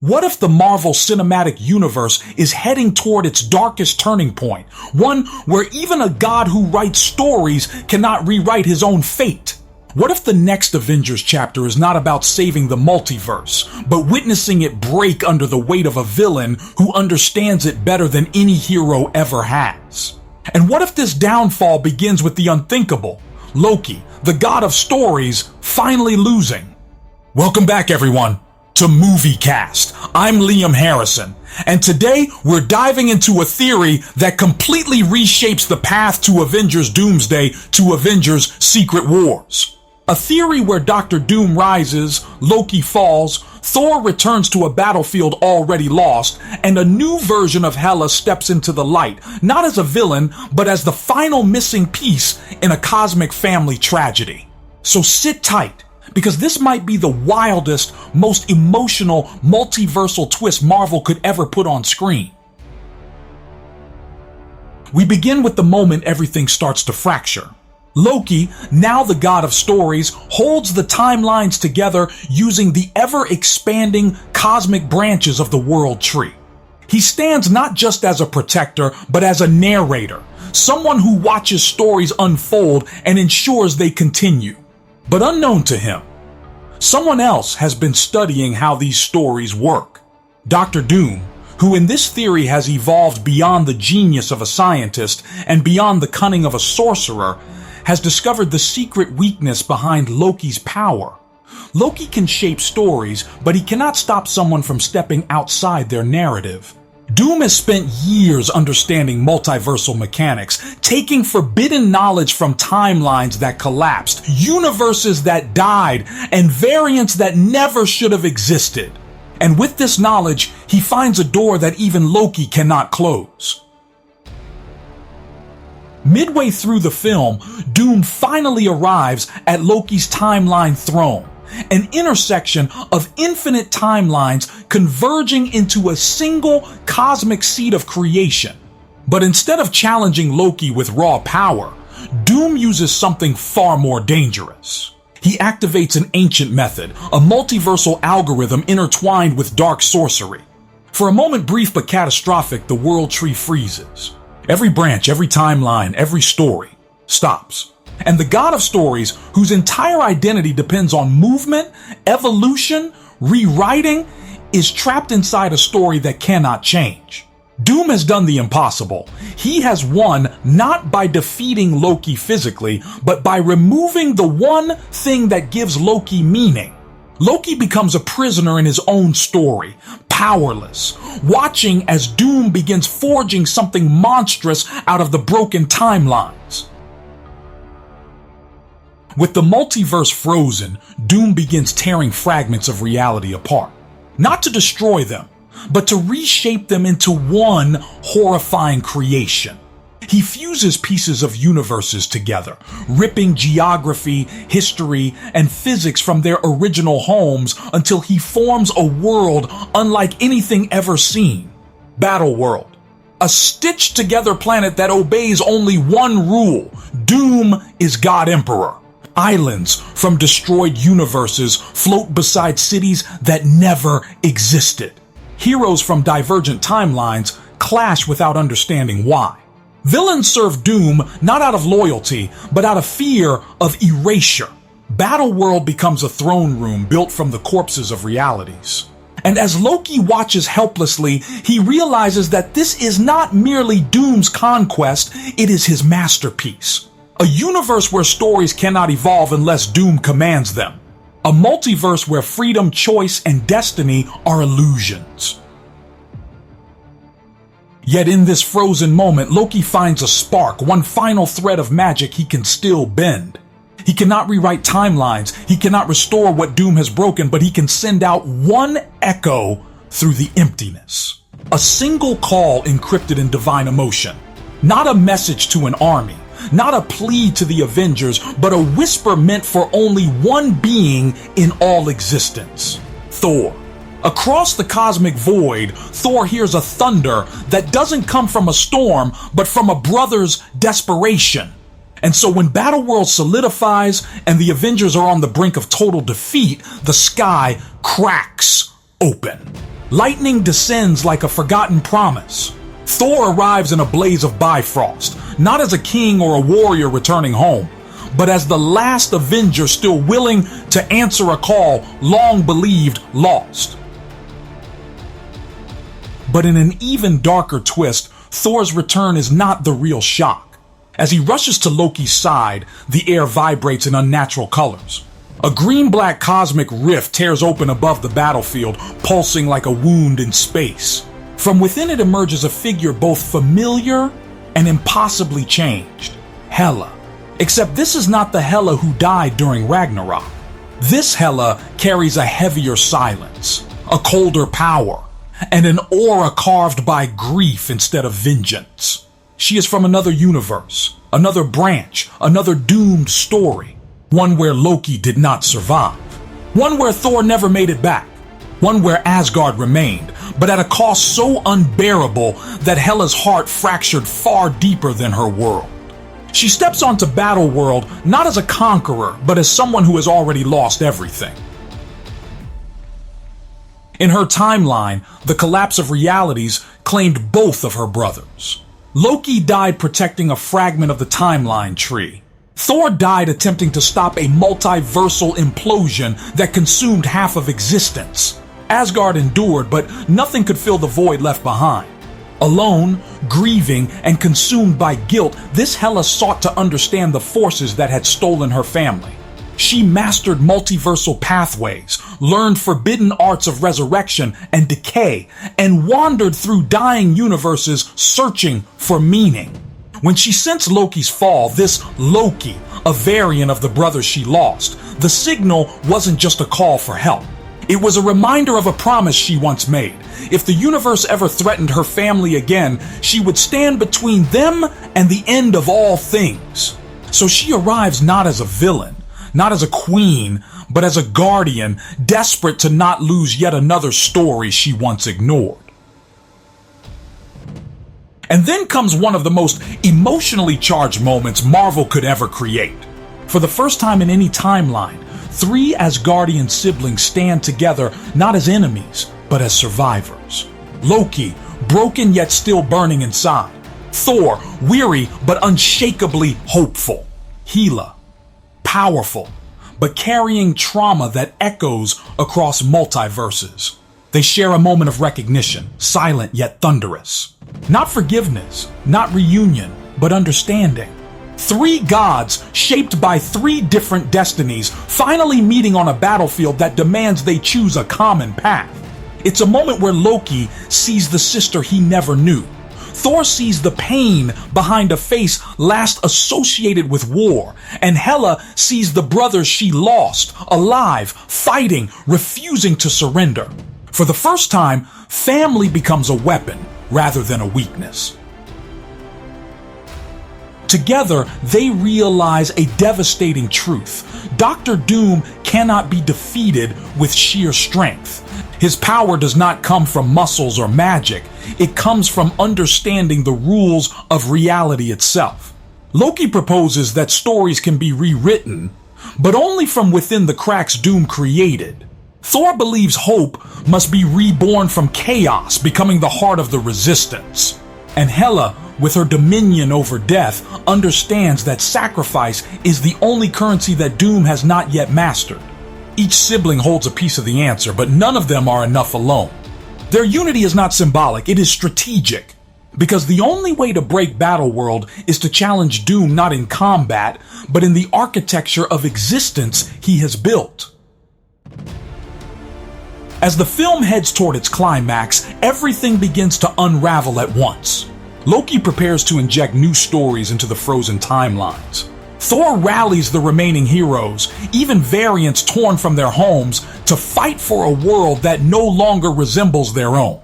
What if the Marvel Cinematic Universe is heading toward its darkest turning point? One where even a god who writes stories cannot rewrite his own fate? What if the next Avengers chapter is not about saving the multiverse, but witnessing it break under the weight of a villain who understands it better than any hero ever has? And what if this downfall begins with the unthinkable? Loki, the god of stories, finally losing. Welcome back, everyone, to Movie Cast. I'm Liam Harrison, and today we're diving into a theory that completely reshapes the path to Avengers Doomsday to Avengers Secret Wars. A theory where Dr. Doom rises, Loki falls, Thor returns to a battlefield already lost, and a new version of Hela steps into the light, not as a villain, but as the final missing piece in a cosmic family tragedy. So sit tight, because this might be the wildest, most emotional, multiversal twist Marvel could ever put on screen. We begin with the moment everything starts to fracture. Loki, now the god of stories, holds the timelines together using the ever-expanding cosmic branches of the world tree. He stands not just as a protector, but as a narrator, someone who watches stories unfold and ensures they continue. But unknown to him, someone else has been studying how these stories work. Dr. Doom, who in this theory has evolved beyond the genius of a scientist and beyond the cunning of a sorcerer, has discovered the secret weakness behind Loki's power. Loki can shape stories, but he cannot stop someone from stepping outside their narrative. Doom has spent years understanding multiversal mechanics, taking forbidden knowledge from timelines that collapsed, universes that died, and variants that never should have existed. And with this knowledge, he finds a door that even Loki cannot close. Midway through the film, Doom finally arrives at Loki's timeline throne, an intersection of infinite timelines converging into a single cosmic seed of creation. But instead of challenging Loki with raw power, Doom uses something far more dangerous. He activates an ancient method, a multiversal algorithm intertwined with dark sorcery. For a moment brief but catastrophic, the world tree freezes. Every branch, every timeline, every story stops. And the god of stories, whose entire identity depends on movement, evolution, rewriting, is trapped inside a story that cannot change. Doom has done the impossible. He has won not by defeating Loki physically, but by removing the one thing that gives Loki meaning. Loki becomes a prisoner in his own story, powerless, watching as Doom begins forging something monstrous out of the broken timelines. With the multiverse frozen, Doom begins tearing fragments of reality apart. Not to destroy them, but to reshape them into one horrifying creation. He fuses pieces of universes together, ripping geography, history, and physics from their original homes until he forms a world unlike anything ever seen. Battleworld, a stitched-together planet that obeys only one rule: Doom is God Emperor. Islands from destroyed universes float beside cities that never existed. Heroes from divergent timelines clash without understanding why. Villains serve Doom not out of loyalty, but out of fear of erasure. Battleworld becomes a throne room built from the corpses of realities. And as Loki watches helplessly, he realizes that this is not merely Doom's conquest, it is his masterpiece. A universe where stories cannot evolve unless Doom commands them. A multiverse where freedom, choice, and destiny are illusions. Yet in this frozen moment, Loki finds a spark, one final thread of magic he can still bend. He cannot rewrite timelines, he cannot restore what Doom has broken, but he can send out one echo through the emptiness. A single call encrypted in divine emotion. Not a message to an army, not a plea to the Avengers, but a whisper meant for only one being in all existence: Thor. Across the cosmic void, Thor hears a thunder that doesn't come from a storm, but from a brother's desperation. And so when Battleworld solidifies and the Avengers are on the brink of total defeat, the sky cracks open. Lightning descends like a forgotten promise. Thor arrives in a blaze of Bifrost, not as a king or a warrior returning home, but as the last Avenger still willing to answer a call long believed lost. But in an even darker twist, Thor's return is not the real shock. As he rushes to Loki's side, the air vibrates in unnatural colors. A green-black cosmic rift tears open above the battlefield, pulsing like a wound in space. From within it emerges a figure both familiar and impossibly changed. Hela. Except this is not the Hela who died during Ragnarok. This Hela carries a heavier silence, a colder power, and an aura carved by grief instead of vengeance. She is from another universe, another branch, another doomed story. One where Loki did not survive. One where Thor never made it back. One where Asgard remained, but at a cost so unbearable that Hela's heart fractured far deeper than her world. She steps onto Battleworld not as a conqueror, but as someone who has already lost everything. In her timeline, the collapse of realities claimed both of her brothers. Loki died protecting a fragment of the timeline tree. Thor died attempting to stop a multiversal implosion that consumed half of existence. Asgard endured, but nothing could fill the void left behind. Alone, grieving, and consumed by guilt, this Hela sought to understand the forces that had stolen her family. She mastered multiversal pathways, learned forbidden arts of resurrection and decay, and wandered through dying universes searching for meaning. When she sensed Loki's fall, this Loki, a variant of the brother she lost, the signal wasn't just a call for help. It was a reminder of a promise she once made. If the universe ever threatened her family again, she would stand between them and the end of all things. So she arrives not as a villain, not as a queen, but as a guardian, desperate to not lose yet another story she once ignored. And then comes one of the most emotionally charged moments Marvel could ever create. For the first time in any timeline, 3 Asgardian siblings stand together not as enemies, but as survivors. Loki, broken yet still burning inside. Thor, weary but unshakably hopeful. Hela, powerful, but carrying trauma that echoes across multiverses. They share a moment of recognition, silent yet thunderous. Not forgiveness, not reunion, but understanding. 3 gods shaped by 3 different destinies, finally meeting on a battlefield that demands they choose a common path. It's a moment where Loki sees the sister he never knew. Thor sees the pain behind a face last associated with war, and Hela sees the brothers she lost, alive, fighting, refusing to surrender. For the first time, family becomes a weapon rather than a weakness. Together, they realize a devastating truth. Dr. Doom cannot be defeated with sheer strength. His power does not come from muscles or magic. It comes from understanding the rules of reality itself. Loki proposes that stories can be rewritten, but only from within the cracks Doom created. Thor believes hope must be reborn from chaos, becoming the heart of the resistance. And Hela, with her dominion over death, understands that sacrifice is the only currency that Doom has not yet mastered. Each sibling holds a piece of the answer, but none of them are enough alone. Their unity is not symbolic, it is strategic. Because the only way to break Battleworld is to challenge Doom not in combat, but in the architecture of existence he has built. As the film heads toward its climax, everything begins to unravel at once. Loki prepares to inject new stories into the frozen timelines. Thor rallies the remaining heroes, even variants torn from their homes, to fight for a world that no longer resembles their own.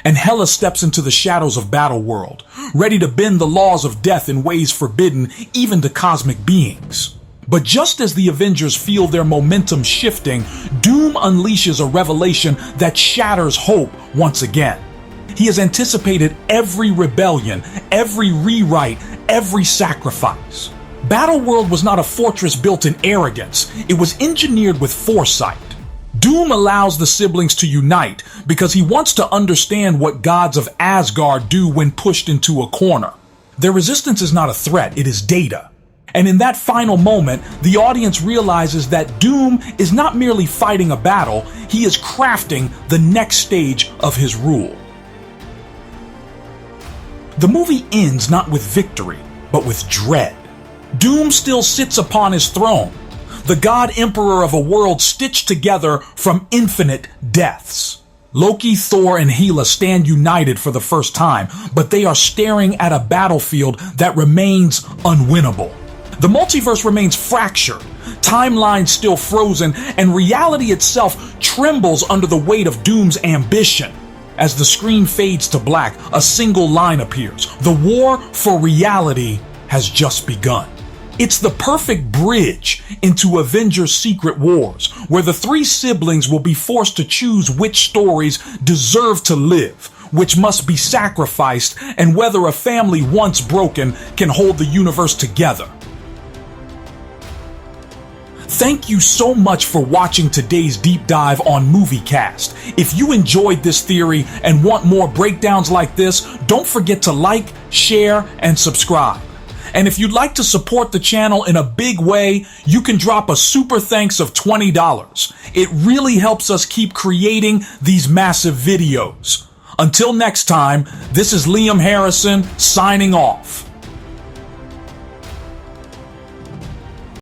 And Hela steps into the shadows of Battleworld, ready to bend the laws of death in ways forbidden even to cosmic beings. But just as the Avengers feel their momentum shifting, Doom unleashes a revelation that shatters hope once again. He has anticipated every rebellion, every rewrite, every sacrifice. Battleworld was not a fortress built in arrogance, it was engineered with foresight. Doom allows the siblings to unite because he wants to understand what gods of Asgard do when pushed into a corner. Their resistance is not a threat, it is data. And in that final moment, the audience realizes that Doom is not merely fighting a battle, he is crafting the next stage of his rule. The movie ends not with victory, but with dread. Doom still sits upon his throne, the god emperor of a world stitched together from infinite deaths. Loki, Thor, and Hela stand united for the first time, but they are staring at a battlefield that remains unwinnable. The multiverse remains fractured, timelines still frozen, and reality itself trembles under the weight of Doom's ambition. As the screen fades to black, a single line appears. The war for reality has just begun. It's the perfect bridge into Avengers Secret Wars, where the three siblings will be forced to choose which stories deserve to live, which must be sacrificed, and whether a family once broken can hold the universe together. Thank you so much for watching today's deep dive on MovieCast. If you enjoyed this theory and want more breakdowns like this, don't forget to like, share, and subscribe. And if you'd like to support the channel in a big way, you can drop a super thanks of $20. It really helps us keep creating these massive videos. Until next time, this is Liam Harrison signing off.